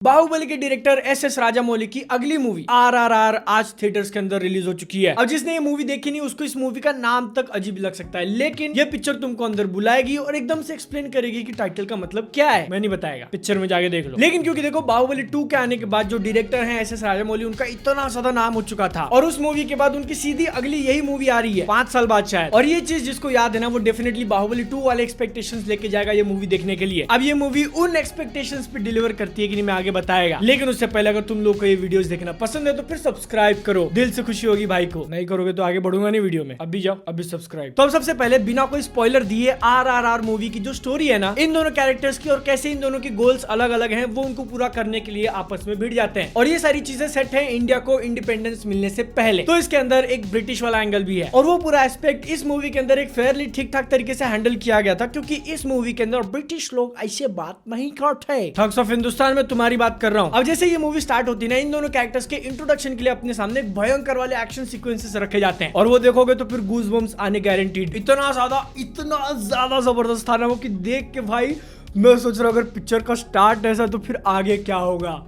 बाहुबली के director S Rajamouli की अगली मूवी RRR आज थिएटर्स के अंदर रिलीज हो चुकी है। अब जिसने ये मूवी देखी नहीं उसको इस मूवी का नाम तक अजीब लग सकता है, लेकिन ये पिक्चर तुमको अंदर बुलाएगी और एकदम से एक्सप्लेन करेगी कि टाइटल का मतलब क्या है। मैं नहीं बताएगा, पिक्चर में जाके देख लो। लेकिन क्योंकि देखो बाहुबली 2 के आने के बाद जो डायरेक्टर है एस राजामौली, उनका इतना ज्यादा नाम हो चुका था और उस मूवी के बाद उनकी सीधी अगली यही मूवी आ रही है 5 साल बाद शायद। और ये चीज जिसको याद है ना, वो डेफिनेटली बाहुबली 2 वाले एक्सपेक्टेशंस लेके जाएगा ये मूवी देखने के लिए। अब ये मूवी उन एक्सपेक्टेशंस पे डिलीवर करती है कि नहीं, मैं आगे बताएगा। लेकिन उससे पहले अगर तुम लोग को ये वीडियोस देखना पसंद है तो फिर सब्सक्राइब करो, दिल से खुशी होगी भाई को। नहीं करोगे तो आगे बढ़ूंगा नहीं वीडियो में। अभी जाओ, अभी सब्सक्राइब। तो अब सबसे पहले बिना कोई स्पॉइलर दिए RRR मूवी की जो स्टोरी है ना, इन दोनों कैरेक्टर्स की और कैसे इन दोनों की गोल्स अलग अलग हैं, वो उनको पूरा करने के लिए आपस में भिड़ जाते हैं। और ये सारी चीजें सेट है इंडिया को इंडिपेंडेंस मिलने से पहले। तो इसके अंदर एक ब्रिटिश वाला एंगल भी है और वो पूरा एस्पेक्ट इस मूवी के अंदर एक फेयरली ठीक ठाक तरीके से हैंडल किया गया था, क्योंकि इस मूवी के अंदर ब्रिटिश लोग ऐसे बात नहीं करते। थग्स ऑफ हिंदुस्तान में तुम्हारी बात कर रहा हूँ। अब जैसे ये मूवी स्टार्ट होती है ना, इन दोनों कैरेक्टर्स के इंट्रोडक्शन के लिए अपने सामने भयंकर वाले एक्शन सीक्वेंसेस रखे जाते हैं और वो देखोगे तो फिर गूज़बम्स आने गारंटीड। इतना ज्यादा जबरदस्त था ना वो कि देख के भाई मैं सोच रहा हूँ अगर पिक्चर का स्टार्ट ऐसा तो फिर आगे क्या होगा।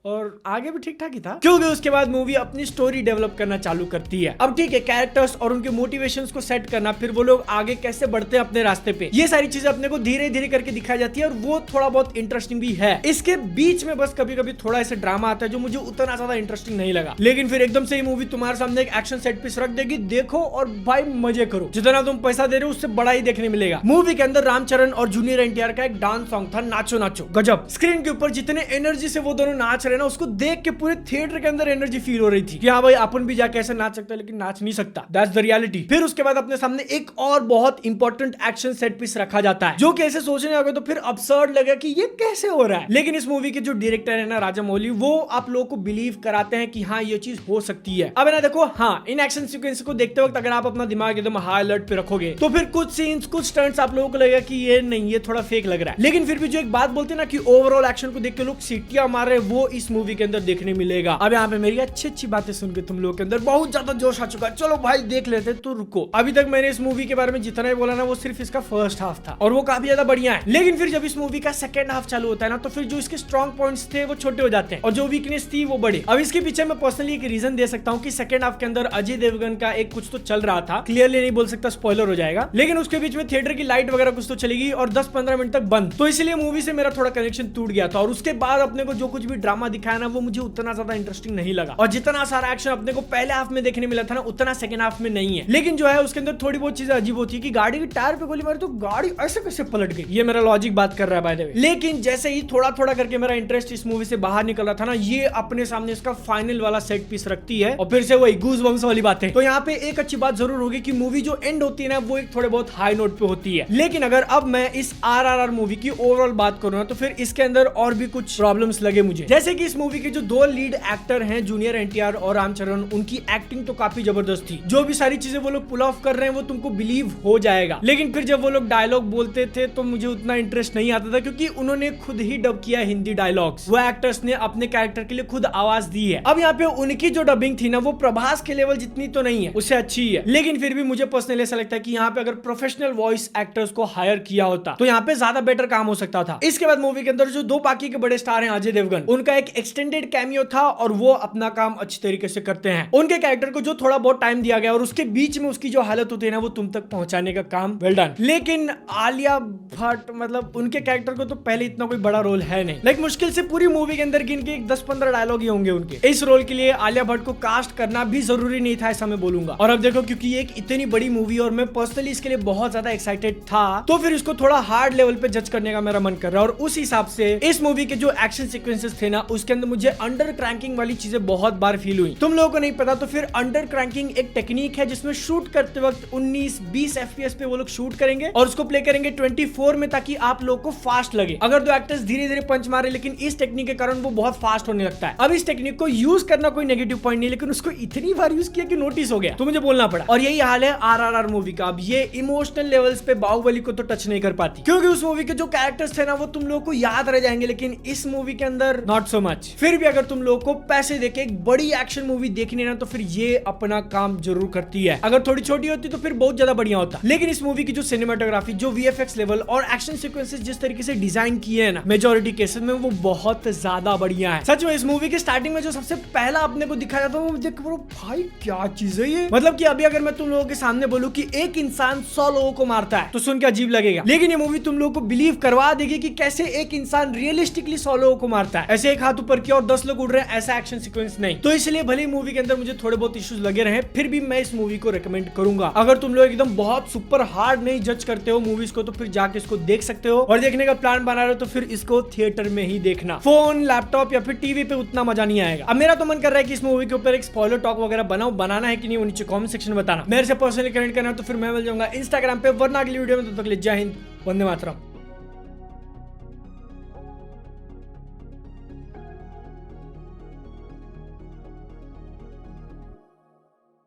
और आगे भी ठीक ठाक ही था, क्योंकि उसके बाद मूवी अपनी स्टोरी डेवलप करना चालू करती है। अब ठीक है, कैरेक्टर्स और उनके मोटिवेशंस को सेट करना, फिर वो लोग आगे कैसे बढ़ते हैं अपने रास्ते पे, ये सारी चीजें अपने को धीरे धीरे करके दिखाई जाती है और वो थोड़ा बहुत इंटरेस्टिंग भी है। इसके बीच में बस कभी कभी थोड़ा ऐसा ड्रामा आता है जो मुझे उतना ज्यादा इंटरेस्टिंग नहीं लगा। लेकिन फिर एकदम से ये मूवी तुम्हारे सामने एक एक्शन सेट पीस रख देगी, देखो और भाई मजे करो। जितना तुम पैसा दे रहे हो उससे बड़ा ही देखने मिलेगा। मूवी के अंदर रामचरण और जूनियर NTR का एक डांस सॉन्ग था, नाचो नाचो, गजब। स्क्रीन के ऊपर जितने एनर्जी से वो दोनों नाच रहे ना, उसको देख के पूरे थिएटर के अंदर एनर्जी फील हो रही थी कि हाँ भाई अपन भी जाके ऐसे नाच सकते हैं, लेकिन नाच नहीं सकता। That's the reality. फिर उसके बाद अपने सामने एक और बहुत इंपॉर्टेंट एक्शन सेट पीस रखा जाता है, जो कि ऐसे सोचने लगे तो फिर अब्सर्ड लगा कि ये कैसे हो रहा है। लेकिन इस मूवी के जो डायरेक्टर है ना राजामौली, वो आप लोगों को बिलीव कराते हैं कि हाँ ये चीज हो सकती है। अब ना देखो, हाँ इन एक्शन सीक्वेंस को देखते वक्त अगर आप अपना दिमाग एकदम हाई अलर्ट पे रखोगे तो फिर कुछ सीन्स, कुछ स्टंट्स आप लोगों को लगेगा कि ये नहीं, ये थोड़ा फेक लग रहा है। लेकिन फिर भी जो एक बात बोलते हैं ना कि ओवरऑल एक्शन को देख के लोग सीटियां मार रहे, वो इस मूवी के अंदर देखने मिलेगा। अब यहाँ पे मेरी अच्छी बातें सुन के तुम लोगों के अंदर बहुत ज्यादा जोश आ चुका है, चलो भाई देख लेते। तो रुको, अभी तक मैंने इस मूवी के बारे में जितना ही बोला ना, वो सिर्फ इसका फर्स्ट हाफ था और वो काफी ज्यादा बढ़िया है। लेकिन फिर जब इस मूवी का सेकंड हाफ चालू होता है ना, तो फिर जो इसके स्ट्रॉन्ग पॉइंट्स थे वो छोटे हो जाते हैं और जो वीकनेस थी वो बड़े। अब इसके पीछे मैं पर्सनली एक रीजन दे सकता हूँ कि सेकंड हाफ के अंदर अजय देवगन का एक कुछ तो चल रहा था, क्लियरली नहीं बोल सकता, स्पॉइलर हो जाएगा। लेकिन उसके बीच में थिएटर की लाइट वगैरह कुछ तो चलेगी और 10-15 मिनट तक बंद, तो इसलिए मूवी से मेरा थोड़ा कनेक्शन टूट गया था। और उसके बाद अपने को जो कुछ भी ड्रामा दिखाया ना, वो मुझे उतना ज्यादा इंटरेस्टिंग नहीं लगा। और जितना सारा एक्शन अपने को पहले हाफ में देखने मिला था ना, उतना सेकंड हाफ में नहीं है। लेकिन जो है उसके अंदर थोड़ी बहुत चीजें अजीब होती है कि गाड़ी की टायर पे गोली मारी तो गाड़ी ऐसे कैसे पलट गई, ये मेरा लॉजिक बात कर रहा है बाय द वे। लेकिन जैसे ही थोड़ा थोड़ा करके मेरा इंटरेस्ट इस मूवी से बाहर निकल रहा था ना, ये अपने सामने इसका फाइनल वाला सेट पीस रखती है और फिर से वही गूज़बम्स वाली बातें। तो यहाँ पे एक अच्छी बात जरूर होगी कि मूवी जो एंड होती है ना, वो एक थोड़े बहुत हाई नोट पे होती है। लेकिन अगर अब मैं इस RRR मूवी की ओवरऑल बात करूँ ना, तो फिर इसके अंदर और भी कुछ प्रॉब्लम्स लगे मुझे। जैसे कि इस मूवी के जो 2 लीड एक्टर हैं, जूनियर NTR और रामचरण, उनकी एक्टिंग तो काफी जबरदस्त थी। जो भी सारी चीजें वो लोग पुल ऑफ कर रहे हैं वो तुमको बिलीव हो जाएगा। लेकिन फिर जब वो लोग डायलॉग बोलते थे तो मुझे उतना इंटरेस्ट नहीं आता था, क्योंकि उन्होंने खुद ही डब किया हिंदी डायलॉग्स। वो एक्टर्स ने अपने कैरेक्टर के लिए खुद आवाज दी है। अब यहाँ पे उनकी जो डबिंग थी ना, वो प्रभास के लेवल जितनी तो नहीं है, उससे अच्छी ही है। लेकिन फिर भी मुझे पर्सनली ऐसा लगता है कि यहाँ पे अगर प्रोफेशनल वॉइस एक्टर्स को हायर किया होता तो यहाँ पे ज्यादा बेटर काम हो सकता था। इसके बाद मूवी के अंदर जो 2 बाकी के बड़े स्टार हैं, अजय देवगन, उनका एक एक्सटेंडेड कैमियो था और वो अपना काम अच्छी तरीके से करते हैं। उनके कैरेक्टर को जो थोड़ा बहुत टाइम दिया गया और उसके बीच में उसकी जो हालत होती है ना, वो तुम तक पहुंचाने का काम वेल डन। लेकिन आलिया भट्ट, मतलब उनके कैरेक्टर को तो पहले इतना कोई बड़ा रोल है नहीं, लाइक मुश्किल से पूरी मूवी के अंदर गिन के 10-15 डायलॉग ही होंगे उनके। इस रोल के लिए आलिया भट्ट को कास्ट करना भी जरूरी नहीं था, ऐसा मैं बोलूंगा। और अब देखो, क्योंकि एक इतनी बड़ी मूवी और मैं पर्सनली इसके लिए बहुत ज्यादा एक्साइटेड था, तो फिर इसको थोड़ा हार्ड लेवल पे जज करने का मेरा मन कर रहा है। और उस हिसाब से इस मूवी के जो एक्शन सीक्वेंसेस थे ना, उसके अंदर मुझे अंडर क्रैंकिंग वाली चीजें बहुत बार फील हुई। तुम लोगों को नहीं पता तो फिर अंडर क्रैंकिंग एक टेक्निक है जिसमें शूट करते वक्त 19-20 FPS पे वो लोग शूट करेंगे और उसको प्ले करेंगे 24 में, ताकि आप लोग को फास्ट लगे। अगर 2 एक्टर्स धीरे धीरे पंच मारे, लेकिन इस टेक्निक के कारण वो बहुत फास्ट होने लगता है। अब इस टेक्निक को यूज करना कोई नेगेटिव पॉइंट नहीं, लेकिन उसको इतनी बार यूज किया कि नोटिस हो गया, तो मुझे बोलना पड़ा। और यही हाल है RRR मूवी का। अब ये इमोशनल लेवल्स पे बाहुबली को तो टच नहीं कर पाती, क्योंकि उस मूवी के जो कैरेक्टर्स थे ना, वो तुम लोग को याद रह जाएंगे, लेकिन इस मूवी के अंदर नॉट सो मच। फिर भी अगर तुम लोगों को पैसे देके एक बड़ी एक्शन मूवी देखनी है ना, तो फिर ये अपना काम जरूर करती है। अगर थोड़ी छोटी होती तो फिर बहुत ज्यादा बढ़िया होता। लेकिन इस मूवी की जो सिनेमाटोग्राफी, जो वीएफएक्स लेवल और एक्शन सीक्वेंसेस जिस तरीके से डिजाइन किए हैं ना, मेजॉरिटी केसेस में वो बहुत ज्यादा बढ़िया है। सच में इस मूवी के स्टार्टिंग में जो सबसे पहला अपने को दिखाया था, वो देख भाई क्या चीज है ये। मतलब कि अभी अगर मैं तुम लोगों के सामने बोलूं कि एक इंसान 100 लोगों को मारता है तो सुन के अजीब लगेगा, लेकिन ये मूवी तुम लोगों को बिलीव करवा देगी कि कैसे एक इंसान रियलिस्टिकली 100 लोगों को मारता है। ऐसे एक हाथ ऊपर किया और 10 लोग उड़ रहे हैं, ऐसा एक्शन सीक्वेंस नहीं। तो इसलिए भले मूवी के अंदर मुझे थोड़े बहुत इश्यूज लगे रहे, फिर भी मैं इस मूवी को रेकमेंड करूंगा। अगर तुम लोग एकदम बहुत सुपर हार्ड नहीं जज करते हो मूवीज को, तो फिर जाके इसको देख सकते हो। और देखने का प्लान बना रहे हो तो फिर इसको थिएटर में ही देखना। फोन, लैपटॉप या फिर टीवी पे उतना मजा नहीं आएगा। अब मेरा तो मन कर रहा है कि इस मूवी के ऊपर एक स्पॉइलर टॉक वगैरह बनाऊं। बनाना है कि नहीं वो नीचे कमेंट सेक्शन में बताना। मेरे से पर्सनली कमेंट करना तो फिर मैं मिल जाऊंगा इंस्टाग्राम पे। वरना अगली वीडियो में, तब तक ले जय हिंद, वंदे मातरम।